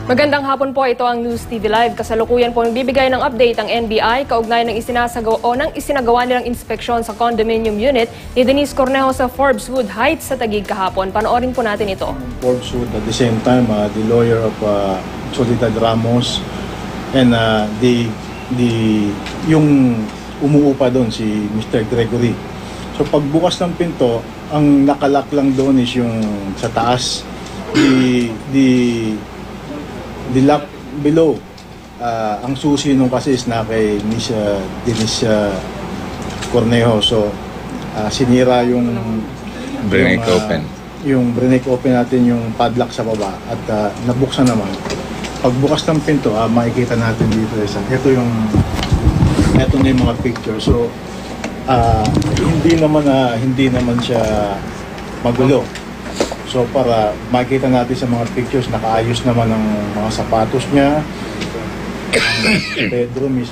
Magandang hapon po, ito ang News TV Live. Kasalukuyan po nagbibigay ng update ang NBI kaugnay ng isinagawa nilang inspeksyon sa condominium unit ni Denise Cornejo sa Forbeswood Heights sa Taguig kahapon. Panoorin po natin ito. Forbeswood, at the same time, the lawyer of Soledad Ramos and yung umuupa doon si Mr. Gregory. So pagbukas ng pinto, ang nakalak lang doon is yung sa taas, the lock below. Ang susi nung kasi is na kay Miss Denise Cornejo. So sinira yung Break open. Yung break open natin yung padlock sa baba at nabuksan naman. Pagbukas ng pinto, makikita natin dito ito na yung mga picture. So hindi naman siya magulo. So para makita natin sa mga pictures, nakaayos naman ang mga sapatos niya. Ang bedroom is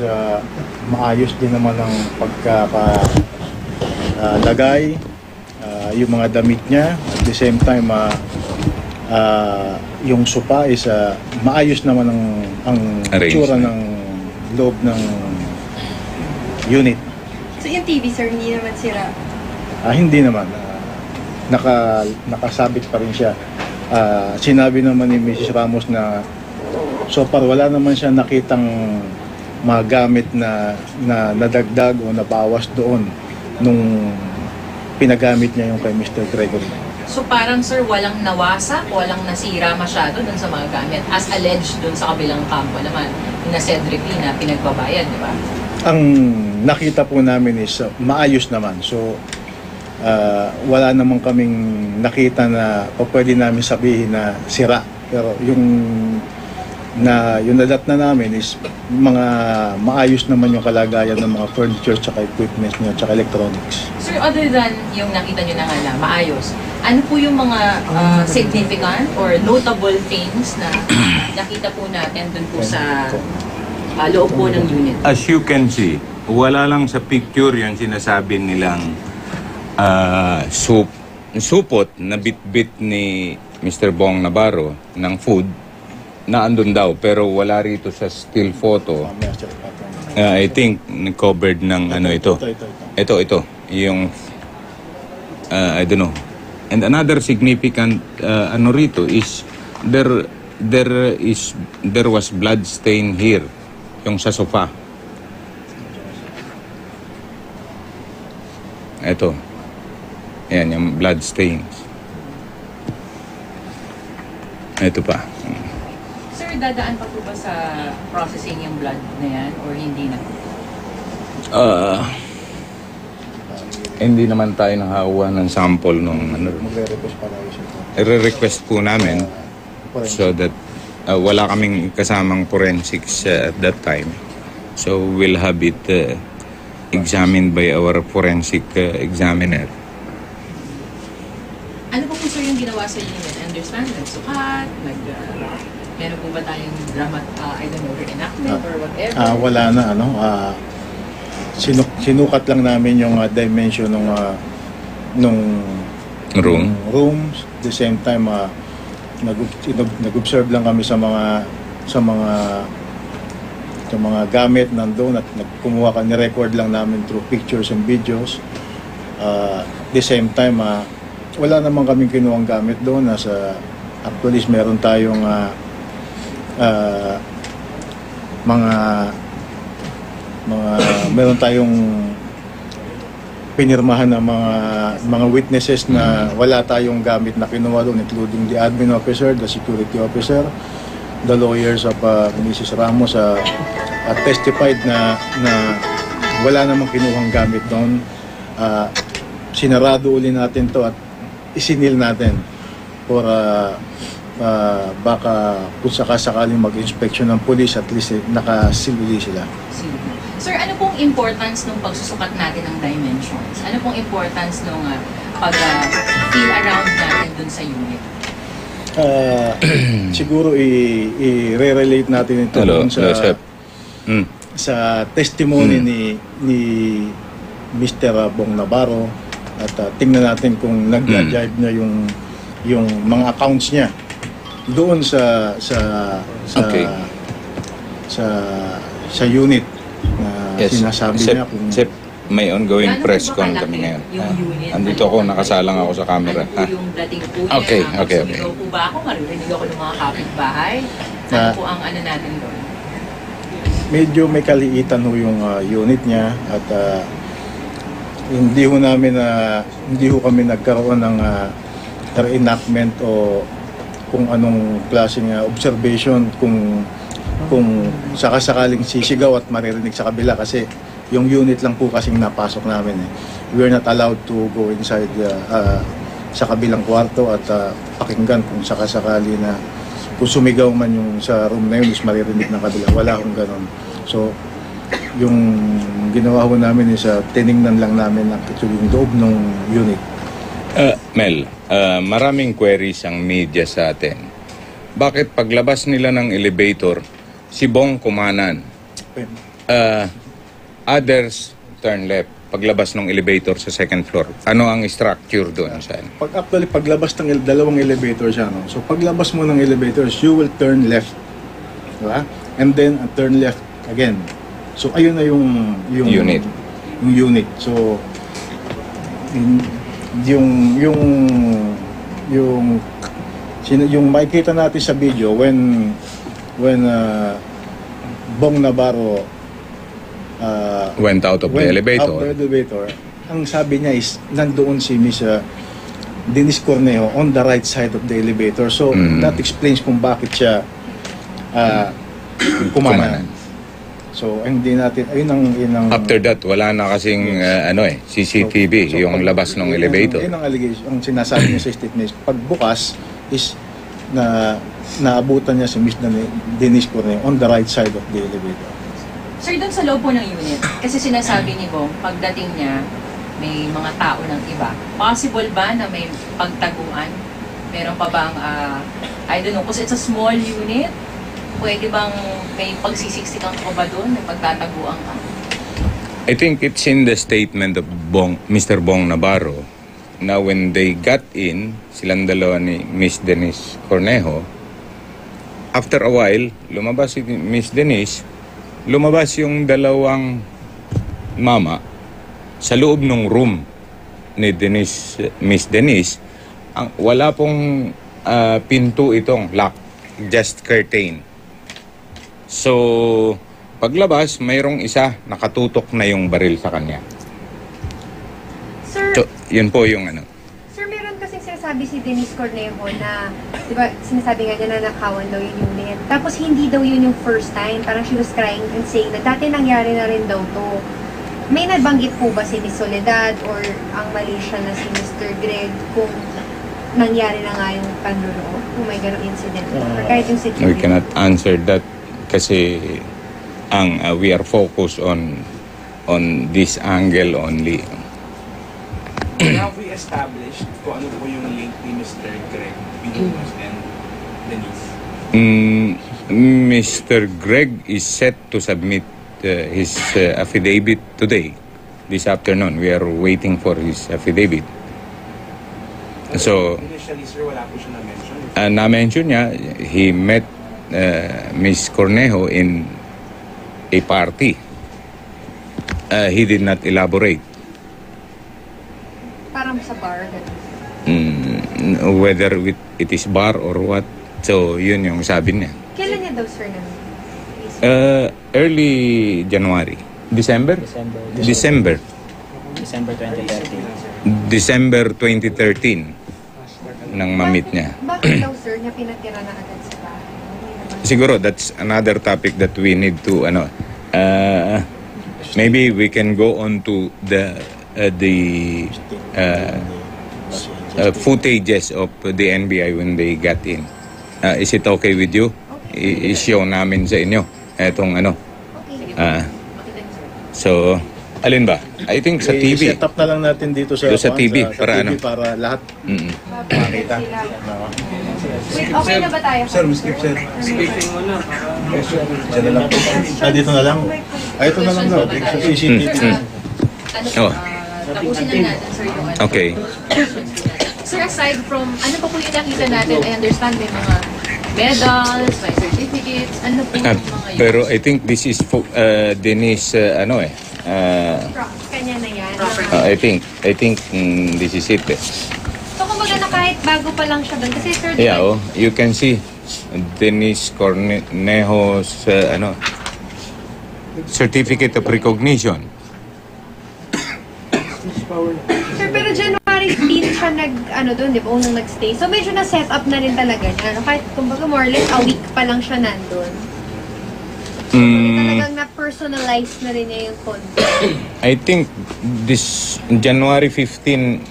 maayos din naman ang pagkakalagay, yung mga damit niya. At the same time, yung sofa is maayos naman ang itsura ng loob ng unit. So yung TV, sir, hindi naman sira? Hindi naman. Nakasabit pa rin siya. Sinabi naman ni Mrs. Ramos na so far wala naman siya nakitang mga gamit na nadagdag o nabawas doon nung pinagamit niya yung kay Mr. Gregory. So parang sir, walang nawasak, walang nasira masyado dun sa mga gamit as alleged dun sa kabilang kampo naman na Cedric Lee na pinagbabayad, di ba? Ang nakita po namin is maayos naman. So wala namang kaming nakita na pwede namin sabihin na sira. Pero yung nadat na namin is mga maayos naman yung kalagayan ng mga furniture tsaka equipment niya tsaka electronics. Sir, other than yung nakita nyo na nga na maayos, ano po yung mga significant or notable things na nakita po natin dun po sa loob po ng unit? As you can see, wala lang sa picture yung sinasabi nilang supot na bit-bit ni Mr. Bong Navarro ng food na andun daw, pero wala rito sa still photo. I think covered ng ito. Ito yung I don't know. And another significant rito is there was blood stain here yung sa sofa. Ito. Ayan, yung blood stains. Ito pa. Sir, dadaan pa po ba sa processing yung blood na yan or hindi na? Hindi naman tayo nakakuha ng sample nung Magre-request pa tayo siya. i-request po namin so that wala kaming kasamang forensics at that time. So we'll have it examined by our forensic examiner. Ano po sir yung ginawa sa unit? Understand? Nagsukat? Meron po ba tayong I don't know, reenactment or whatever? Wala na, sinukat lang namin yung dimension nung rooms. At the same time, nag-observe lang kami sa mga gamit nandoon at kumuha kami, record lang namin through pictures and videos. At the same time, wala naman kaming kinuhang gamit doon. Actually, meron tayong meron tayong pinirmahan ng mga witnesses na wala tayong gamit na kinuha doon, including the admin officer, the security officer, the lawyers of Mrs. Ramos testified na wala namang kinuhang gamit doon. Sinarado uli natin to at isinil natin for baka kung sakaling mag-inspection ng police, at least nakasiluli sila. Sir, ano pong importance nung pagsusukat natin ng dimensions? Ano pong importance nung pag-feel around natin dun sa unit? Siguro i-relate natin ito sa testimony ni Mr. Bong Navarro at tingnan natin kung nag-jive na yung mga accounts niya doon Okay. sa unit na sinasabi Sep, niya kung Sep, may ongoing Gaano press po ba con kalaki kami ngayon. yung unit? Andito ako, nakasalang ako sa camera. Ano po yung dating po niya? Okay. Sumigaw po ba ako? Maririnig ako ng mga kapitbahay? Ano po ang ano natin doon? medyo may kaliitan ho yung unit niya at hindi ho kami nagkaroon ng reenactment o kung anong klaseng observation kung sakasakaling sisigaw at maririnig sa kabila kasi yung unit lang po kasing napasok namin eh. We are not allowed to go inside sa kabilang kwarto at pakinggan kung sakasakali na kung sumigaw man yung sa room na yun is maririnig ng kabila. Wala akong ganon. So, yung ginawa ho namin is tiningnan lang namin actually yung loob ng unit. Mel, maraming queries ang media sa atin. Bakit paglabas nila ng elevator, si Bong kumanan, others turn left paglabas ng elevator sa second floor? Ano ang structure doon? Saan? Paglabas ng dalawang elevator siya, no? So paglabas mo ng elevators, you will turn left. Diba? And then turn left again. So ayun na yung Unit. Yung unit. So yung makikita natin sa video when Bong Navarro Went out of the elevator. Ang sabi niya is nandoon si Miss Denise Cornejo on the right side of the elevator. So that explains kung bakit siya kumanan. So hindi natin yun ang After that, wala na kasing CCTV, So, yung labas ng elevator. Yun ang allegation, ang sinasabi niya sa statement. Pagbukas is naabutan niya si Miss Denise Cornejo on the right side of the elevator. Sir, doon sa loob po ng unit, kasi sinasabi ni Bong, pagdating niya, may mga tao ng iba. Possible ba na may pagtaguan? Meron pa bang, I don't know, kasi it's a small unit, pwede bang may pagsisiksikan ko ba doon? May pagtataguan ka? I think it's in the statement of Mr. Bong Navarro na when they got in, silang dalawa ni Miss Denise Cornejo, after a while, lumabas si Miss Denise, lumabas yung dalawang mama sa loob ng room ni Miss Denise. Wala pong pinto itong lock, just curtain. So, paglabas, mayroong isa nakatutok na yung baril sa kanya. Sir, So, yun po yung ano. sir, meron kasing sinasabi si Denise Cornejo na, di ba, sinasabi nga niya na nakawan daw yung unit. Tapos hindi daw yun yung first time. Parang she was crying and saying na dati nangyari na rin daw to. May nabanggit po ba si Miss Soledad or ang Malaysia na si Mr. Greg kung nangyari na nga yung panloloob? Kung may ganong incident? Or kahit yung security? We cannot answer that kasi we are focused on this angle only. Have we established kung ano po yung link ni Mr. Greg Binunos and Denise? Mr. Greg is set to submit his affidavit today, this afternoon. We are waiting for his affidavit. So, Initially, sir, wala po siya na-mention. na-mention niya, he met Miss Cornejo in a party. He did not elaborate. Parang sa bar. Ganun. Whether it is bar or what. So, yun yung sabi niya. Kailan niya daw, sir, naman? Early January. December 2013. December 2013 nang ma-meet niya. Bakit daw, sir, niya pinatira na agad sa bahay? Siguro that's another topic that we need to maybe we can go on to the footages of the NBI when they got in. Is it okay with you? I-show namin sa inyo etong ano. So, alin ba? I think sa TV. I-set up na lang natin dito sa, Doon sa TV, para ano? para lahat Makita. Wait, okay na ba tayo? Sir, Speaking mo na. Diyan na lang. Dito na lang. Ito na lang daw. Sa CCTV. Ano, tapusin na natin, sir, yung ano. Okay. Sir, aside from, ano pa po yung nakita natin? I understand may mga medals, may certificates, ano po yung mga yun? Pero I think this is for Denise, Kanya na yan. I think this is it. So, kumbaga na kahit bago pa lang siya doon. Kasi third Yeah, time, you can see Denise Cornejo's certificate of recognition. Sir, pero January 15 siya doon, di ba, unang nag-stay. So, medyo na-set up na rin talaga niya. Kahit, kumbaga, more or less, a week pa lang siya nandun. So, talagang na-personalize na rin niya yung content. I think this January 15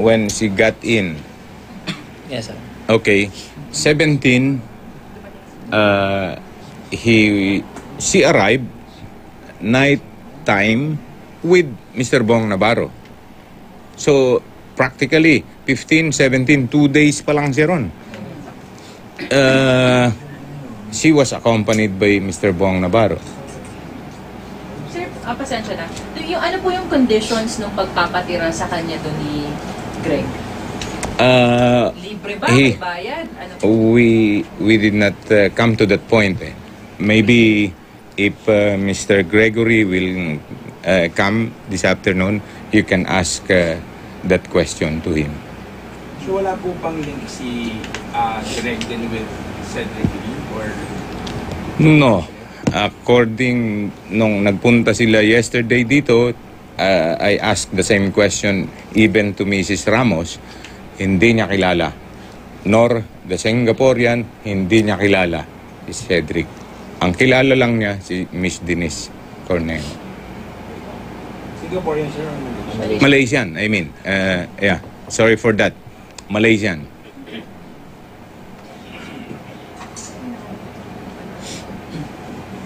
when she got in. Yes, sir. Okay, 17 she arrived night time with Mr. Bong Navarro. So practically 15, 17, 2 days pa lang siya ron. She was accompanied by Mr. Bong Navarro. Sir, pasensya na. Yung, ano po yung conditions nung pagpapatira sa kanya doon ni Greg? Libre ba? May bayad? Ano po? We did not come to that point. Maybe if Mr. Gregory will come this afternoon, you can ask that question to him. So wala po pang link si Greg din with Cedric Lee or... No. According nung nagpunta sila yesterday dito, I asked the same question even to Mrs. Ramos. Hindi niya kilala. Nor the Singaporean, hindi niya kilala si Cedric. Ang kilala lang niya si Miss Denise Cornejo. Singaporean sir? Malaysian, I mean. Yeah, sorry for that. Malaysian.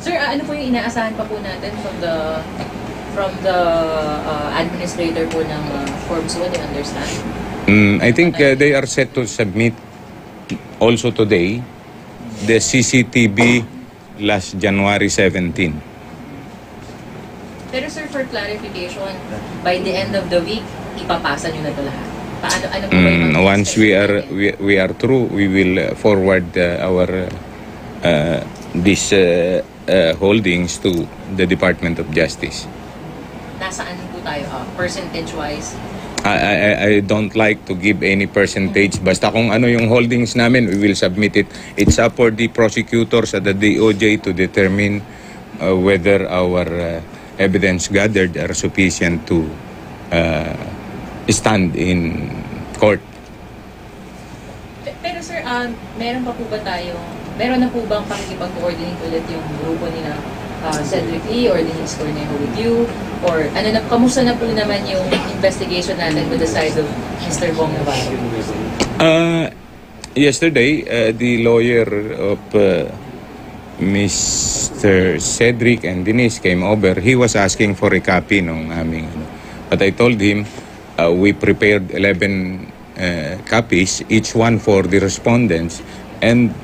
Sir, ano po yung inaasahan pa po natin from the administrator po ng Forbes? What do you understand? I think they are set to submit also today the CCTV last January 17. Pero sir, for clarification, by the end of the week, ipapasa nyo na ito lahat. Ano po ba yung mga Once we are through, we will forward our these holdings to the Department of Justice. Nasaan po tayo? Percentage-wise? I don't like to give any percentage. Basta kung ano yung holdings namin, we will submit it. It's up for the prosecutors at the DOJ to determine whether our evidence gathered are sufficient to stand in court. Pero sir, meron na po bang pakikipag-coordinate ulit yung grupo ni na Cedric Lee or Denise Cornejo with you? Or kamusta na po naman yung investigation natin with the side of Mr. Bong Navarro? Yesterday, the lawyer of Mr. Cedric and Denise came over. He was asking for a copy nung aming but I told him we prepared 11 copies, each one for the respondents, and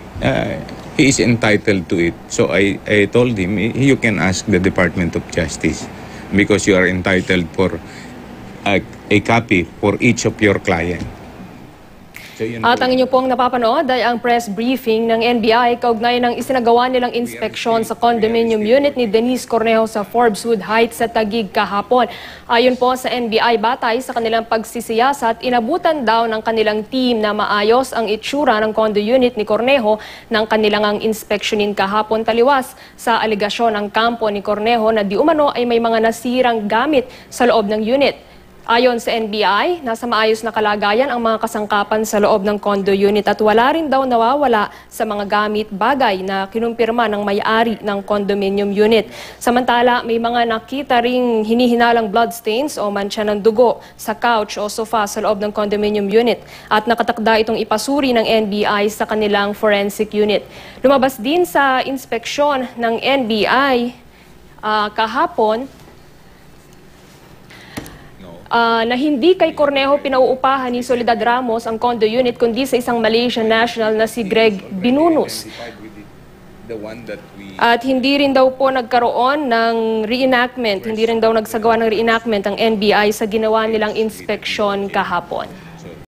he is entitled to it. So I told him, you can ask the Department of Justice because you are entitled for a copy for each of your client. So, At ang inyo pong napapanood ay ang press briefing ng NBI kaugnay ng isinagawa nilang inspeksyon sa condominium unit ni Denise Cornejo sa Forbeswood Heights sa Taguig kahapon. Ayon po sa NBI, batay sa kanilang pagsisiyasat, inabutan daw ng kanilang team na maayos ang itsura ng condo unit ni Cornejo ng kanilang ang inspeksyonin kahapon, taliwas sa aligasyon ng kampo ni Cornejo na di umano ay may mga nasirang gamit sa loob ng unit. Ayon sa NBI, nasa maayos na kalagayan ang mga kasangkapan sa loob ng condo unit at wala rin daw nawawala sa mga gamit bagay na kinumpirma ng may-ari ng condominium unit. Samantala, may mga nakita ring hinihinalang bloodstains o mancha ng dugo sa couch o sofa sa loob ng condominium unit at nakatakda itong ipasuri ng NBI sa kanilang forensic unit. Lumabas din sa inspeksyon ng NBI kahapon na hindi kay Cornejo pinauupahan ni Soledad Ramos ang condo unit kundi sa isang Malaysian national na si Greg Binunus. At hindi rin daw po nagkaroon ng reenactment, hindi rin daw nagsagawa ng reenactment ang NBI sa ginawa nilang inspeksyon kahapon.